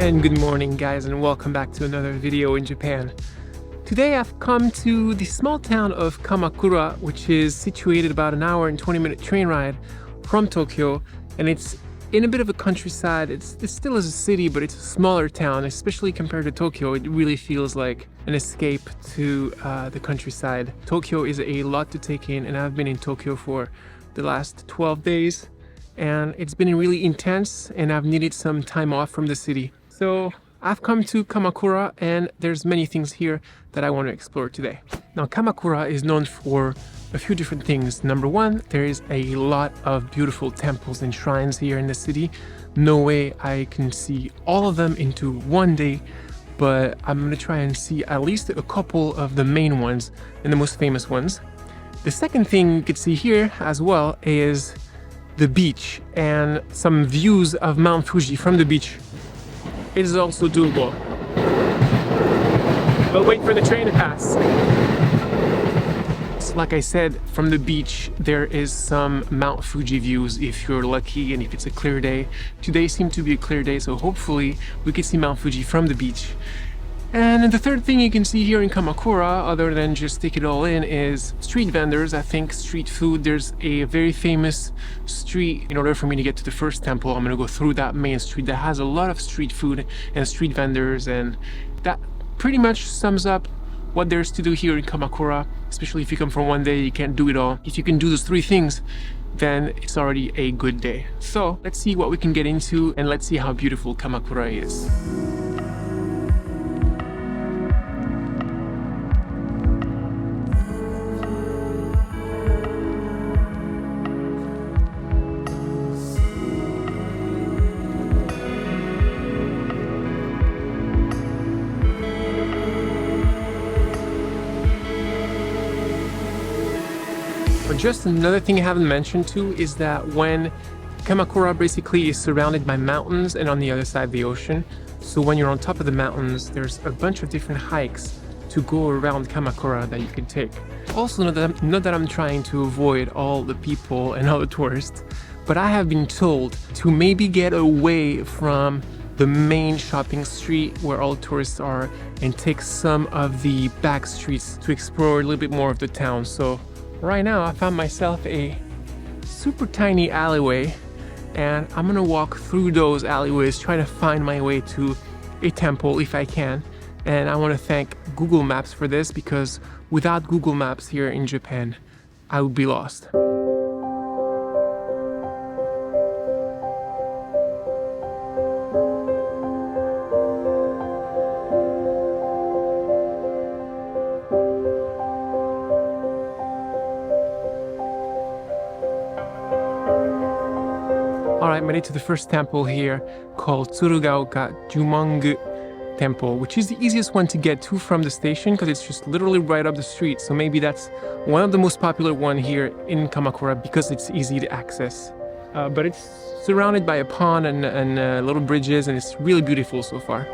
And good morning guys, and welcome back to another video in Japan. Today I've come to the small town of Kamakura, which is situated about an hour and 20-minute train ride from Tokyo, and it's in a bit of a countryside. It still is a city, but it's a smaller town, especially compared to Tokyo. It really feels like an escape to the countryside. Tokyo is a lot to take in, and I've been in Tokyo for the last 12 days, and it's been really intense, and I've needed some time off from the city. So I've come to Kamakura, and there's many things here that I want to explore today. Now, Kamakura is known for a few different things. Number one, there is a lot of beautiful temples and shrines here in the city. No way I can see all of them into one day, but I'm going to try and see at least a couple of the main ones and the most famous ones. The second thing you could see here as well is the beach and some views of Mount Fuji from the beach. It is also doable. But wait for the train to pass. So like I said, from the beach there is some Mount Fuji views if you're lucky and if it's a clear day. Today seemed to be a clear day, so hopefully we can see Mount Fuji from the beach. And the third thing you can see here in Kamakura, other than just take it all in, is street vendors. I think street food. There's a very famous street. In order for me to get to the first temple, I'm gonna go through that main street that has a lot of street food and street vendors, and that pretty much sums up what there's to do here in Kamakura. Especially if you come for one day, you can't do it all. If you can do those three things, then it's already a good day. So let's see what we can get into, and let's see how beautiful Kamakura is. Just another thing I haven't mentioned too is that when Kamakura basically is surrounded by mountains and on the other side the ocean, so when you're on top of the mountains there's a bunch of different hikes to go around Kamakura that you can take. Also, not that I'm trying to avoid all the people and all the tourists, but I have been told to maybe get away from the main shopping street where all tourists are and take some of the back streets to explore a little bit more of the town. So right now I found myself a super tiny alleyway, and I'm gonna walk through those alleyways trying to find my way to a temple if I can. And I want to thank Google Maps for this, because without Google Maps here in Japan I would be lost. Alright, made it to the first temple here, called Tsurugaoka Jumongu Temple, which is the easiest one to get to from the station because it's just literally right up the street. So maybe that's one of the most popular one here in Kamakura because it's easy to access. But it's surrounded by a pond and little bridges, and it's really beautiful so far.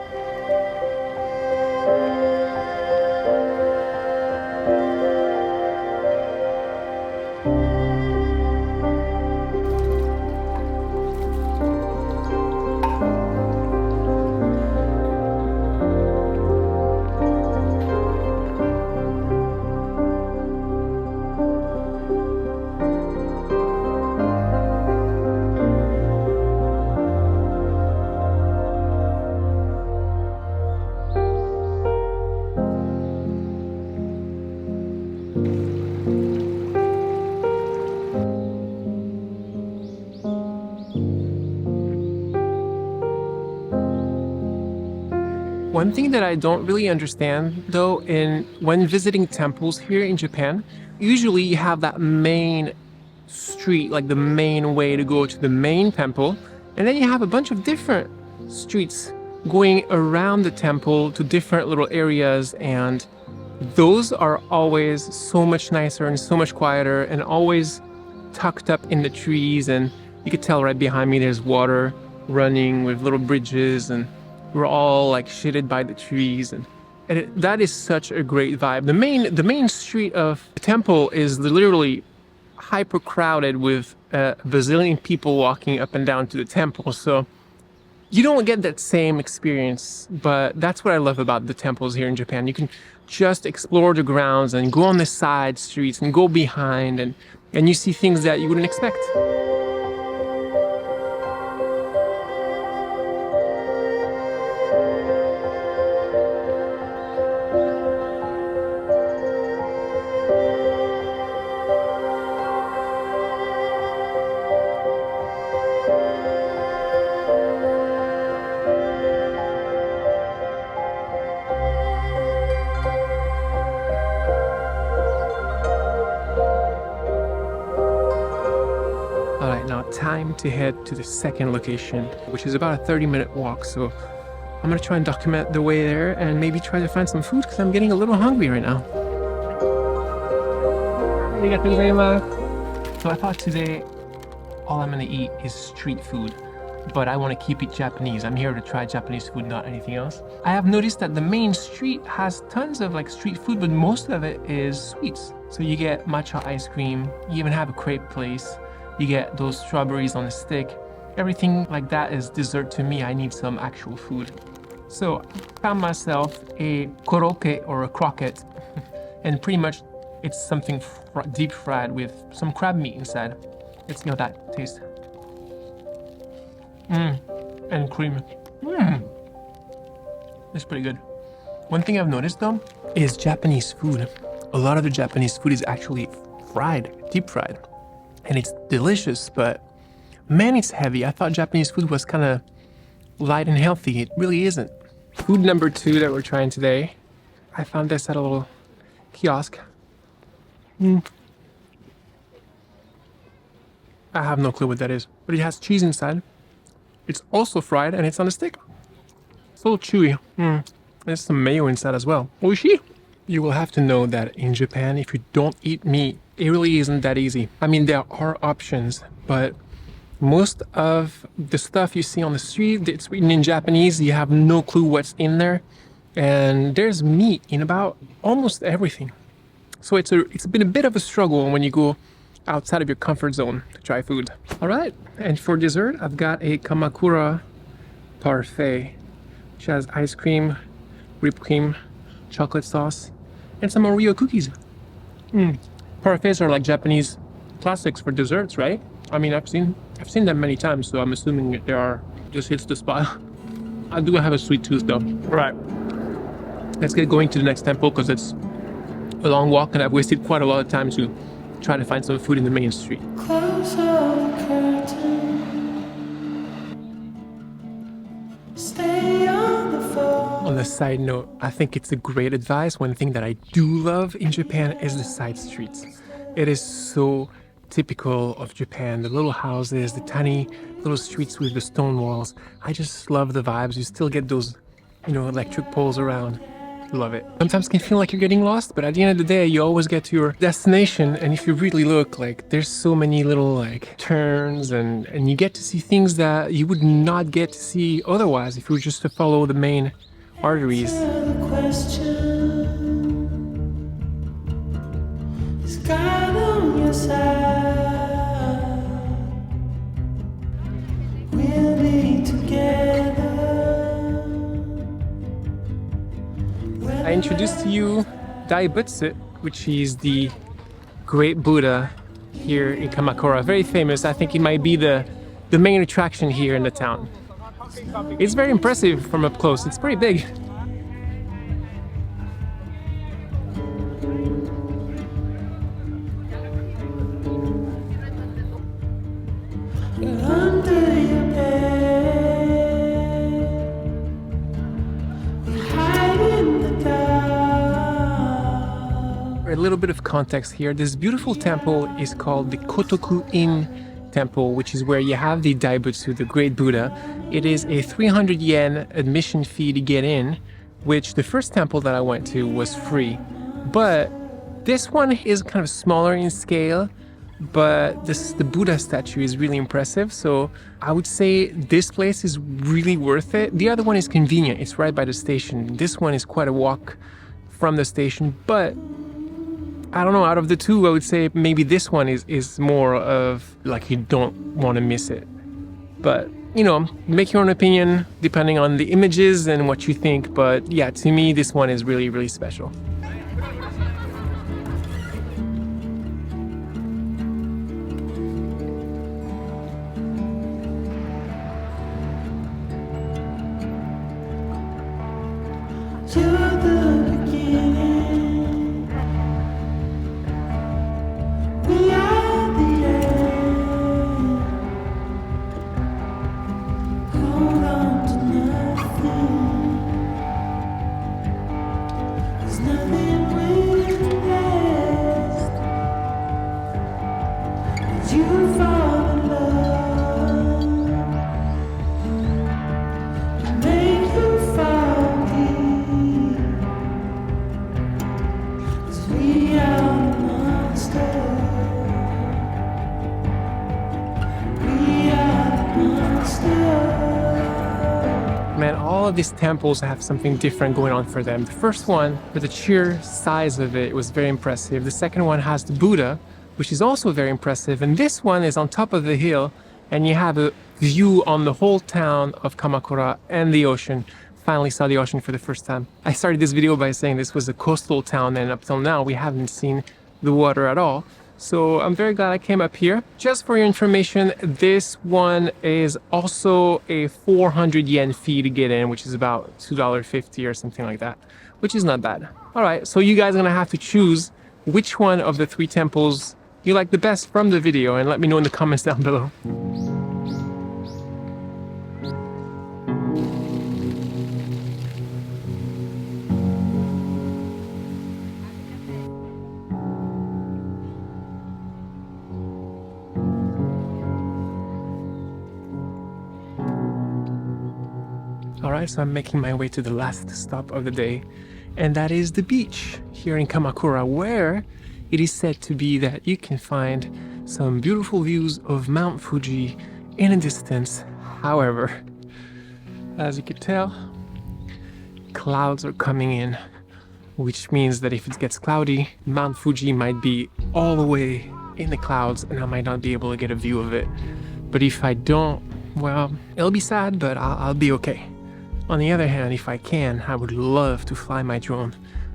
One thing that I don't really understand though, when visiting temples here in Japan, usually you have that main street, like the main way to go to the main temple, and then you have a bunch of different streets going around the temple to different little areas, and those are always so much nicer and so much quieter and always tucked up in the trees. And you could tell right behind me there's water running with little bridges, and we're all like shaded by the trees, and that is such a great vibe. The main street of the temple is literally hyper crowded with a bazillion people walking up and down to the temple. So You don't get that same experience, but that's what I love about the temples here in Japan. You can just explore the grounds and go on the side streets and go behind, and you see things that you wouldn't expect. All right, now time to head to the second location, which is about a 30-minute walk. So I'm gonna try and document the way there and maybe try to find some food because I'm getting a little hungry right now. So I thought today all I'm gonna eat is street food, but I want to keep it Japanese. I'm here to try Japanese food, not anything else. I have noticed that the main street has tons of like street food, but most of it is sweets. So you get matcha ice cream, you even have a crepe place, you get those strawberries on a stick. Everything like that is dessert to me. I need some actual food. So I found myself a koroke or a croquette, and pretty much it's something deep fried with some crab meat inside. Let's see how that tastes. And cream. It's pretty good. One thing I've noticed though is Japanese food. A lot of the Japanese food is actually fried, deep fried. And it's delicious, but man, it's heavy. I thought Japanese food was kind of light and healthy. It really isn't. Food number 2 that we're trying today, I found this at a little kiosk. I have no clue what that is, but it has cheese inside. It's also fried and it's on a stick. It's a little chewy. There's some mayo inside as well. Oishi! You will have to know that in Japan, if you don't eat meat, it really isn't that easy. I mean, there are options, but most of the stuff you see on the street, it's written in Japanese. You have no clue what's in there. And there's meat in about almost everything. So it's been a bit of a struggle when you go outside of your comfort zone to try food. All right, and for dessert, I've got a Kamakura parfait, which has ice cream, whipped cream, chocolate sauce, and some Oreo cookies. Parfaits are like Japanese classics for desserts, right? I mean, I've seen them many times, so I'm assuming they are just hits the spot. I do have a sweet tooth though. All right, let's get going to the next temple because it's a long walk and I've wasted quite a lot of time to try to find some food in the main street. Close the curtain. Stay on the phone. On a side note, I think it's a great advice. One thing that I do love in Japan is the side streets. It is so typical of Japan. The little houses, the tiny little streets with the stone walls. I just love the vibes. You still get those, electric poles around. Love it. Sometimes it can feel like you're getting lost, but at the end of the day, you always get to your destination. And if you really look, like, there's so many little turns and you get to see things that you would not get to see otherwise if you were just to follow the main arteries. The question is God on your side. We'll be together. I introduced to you Daibutsu, which is the Great Buddha here in Kamakura. Very famous. I think it might be the main attraction here in the town. It's very impressive from up close. It's pretty big. Under your bed, we hide in the dark. A little bit of context here. This beautiful temple is called the Kotoku-in Temple, which is where you have the Daibutsu, the Great Buddha. It is a 300 yen admission fee to get in, which the first temple that I went to was free. But this one is kind of smaller in scale, but the Buddha statue is really impressive. So I would say this place is really worth it. The other one is convenient. It's right by the station. This one is quite a walk from the station, but I don't know, out of the two, I would say maybe this one is more of like you don't want to miss it. But you know, make your own opinion depending on the images and what you think. But yeah, to me, this one is really, really special. To the beginning, we are the end. Hold on to nothing. There's nothing we last. As you fall in love, and make you fall deep. 'Cause we are the monsters. We are the monsters. Man, all of these temples have something different going on for them. The first one, for the sheer size of it, was very impressive. The second one has the Buddha, which is also very impressive. And this one is on top of the hill, and you have a view on the whole town of Kamakura and the ocean. Finally saw the ocean for the first time. I started this video by saying this was a coastal town, and up till now we haven't seen the water at all. So I'm very glad I came up here. Just for your information, this one is also a 400 yen fee to get in, which is about $2.50 or something like that, which is not bad. All right, so you guys are gonna have to choose which one of the three temples you like the best from the video, and let me know in the comments down below. Alright, so I'm making my way to the last stop of the day, and that is the beach here in Kamakura, where it is said to be that you can find some beautiful views of Mt Fuji in a distance. However, as you can tell, clouds are coming in, which means that if it gets cloudy, Mt Fuji might be all the way in the clouds and I might not be able to get a view of it. But if I don't, well, it'll be sad, but I'll be okay. On the other hand, if I can, I would love to fly my drone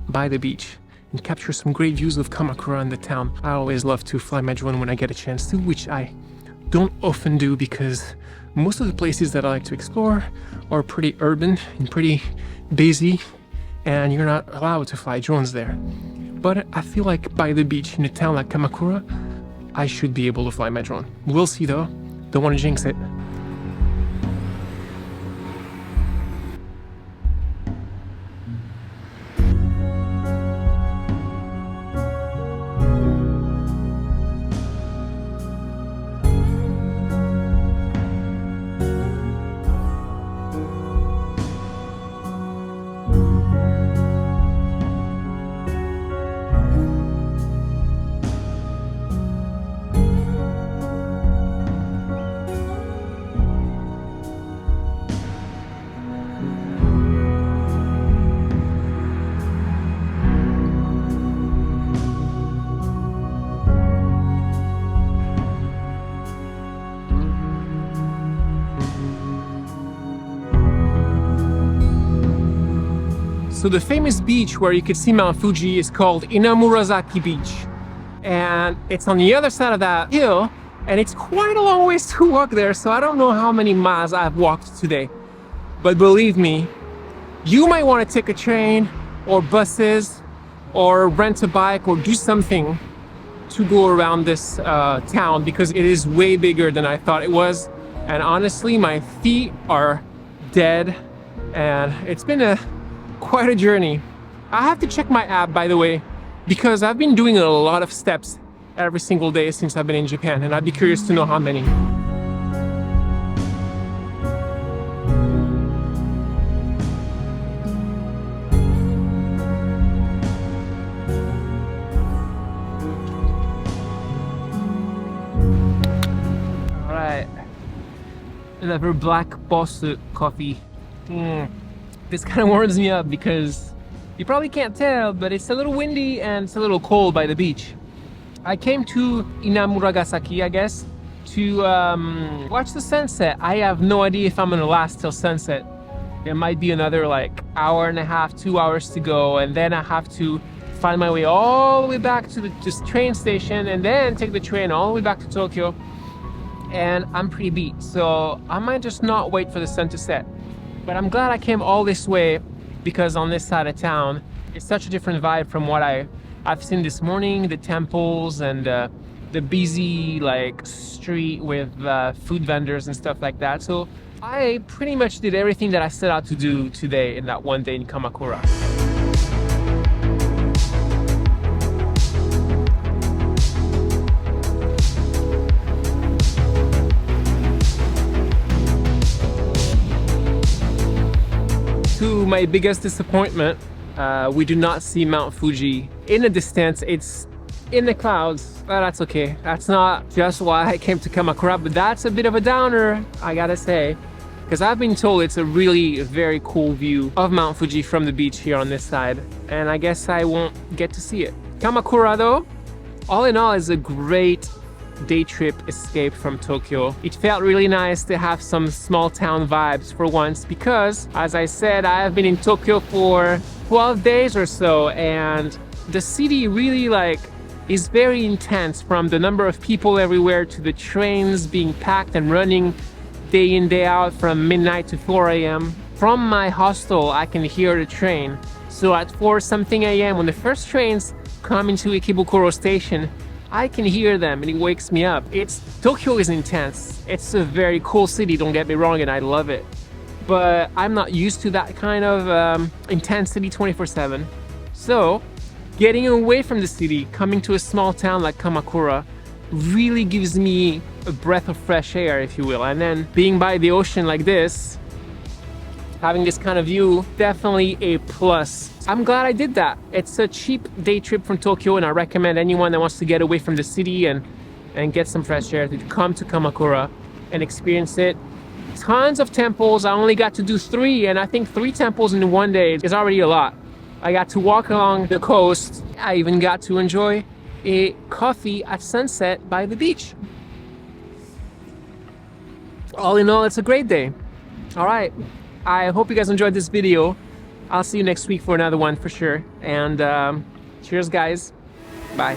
by the beach and capture some great views of Kamakura and the town. I always love to fly my drone when I get a chance to, which I don't often do because most of the places that I like to explore are pretty urban and pretty busy, and you're not allowed to fly drones there. But I feel like by the beach in a town like Kamakura, I should be able to fly my drone. We'll see though. Don't want to jinx it. So the famous beach where you could see Mount Fuji is called Inamurazaki Beach. And it's on the other side of that hill, and it's quite a long ways to walk there, so I don't know how many miles I've walked today. But believe me, you might want to take a train or buses or rent a bike or do something to go around this town, because it is way bigger than I thought it was. And honestly, my feet are dead, and it's been quite a journey. I have to check my app, by the way, because I've been doing a lot of steps every single day since I've been in Japan, and I'd be curious to know how many. All right, another black bustle coffee. This kind of warms me up because you probably can't tell, but it's a little windy and it's a little cold by the beach. I came to Inamuragasaki, I guess, to watch the sunset. I have no idea if I'm gonna last till sunset. There might be another like hour and a half, 2 hours to go, and then I have to find my way all the way back to the train station and then take the train all the way back to Tokyo. And I'm pretty beat, so I might just not wait for the sun to set. But I'm glad I came all this way, because on this side of town it's such a different vibe from what I've seen this morning, the temples and the busy like street with food vendors and stuff like that. So I pretty much did everything that I set out to do today in that one day in Kamakura. To my biggest disappointment, we do not see Mount Fuji in the distance. It's in the clouds, but that's okay. That's not just why I came to Kamakura, but that's a bit of a downer, I gotta say, because I've been told it's a really very cool view of Mount Fuji from the beach here on this side, and I guess I won't get to see it. Kamakura though, all in all, is a great day trip escape from Tokyo. It felt really nice to have some small town vibes for once, because as I said, I have been in Tokyo for 12 days or so, and the city really like is very intense, from the number of people everywhere to the trains being packed and running day in day out from midnight to 4 a.m. From my hostel I can hear the train, so at 4 something a.m. when the first trains come into Ikebukuro station, I can hear them and it wakes me up. Tokyo is intense. It's a very cool city, don't get me wrong, and I love it. But I'm not used to that kind of intensity 24/7. So getting away from the city, coming to a small town like Kamakura really gives me a breath of fresh air, if you will. And then being by the ocean like this, having this kind of view, definitely a plus. I'm glad I did that. It's a cheap day trip from Tokyo, and I recommend anyone that wants to get away from the city and get some fresh air to come to Kamakura and experience it. Tons of temples. I only got to do 3, and I think 3 temples in one day is already a lot. I got to walk along the coast. I even got to enjoy a coffee at sunset by the beach. All in all, it's a great day. All right, I hope you guys enjoyed this video. I'll see you next week for another one for sure. And cheers, guys. Bye.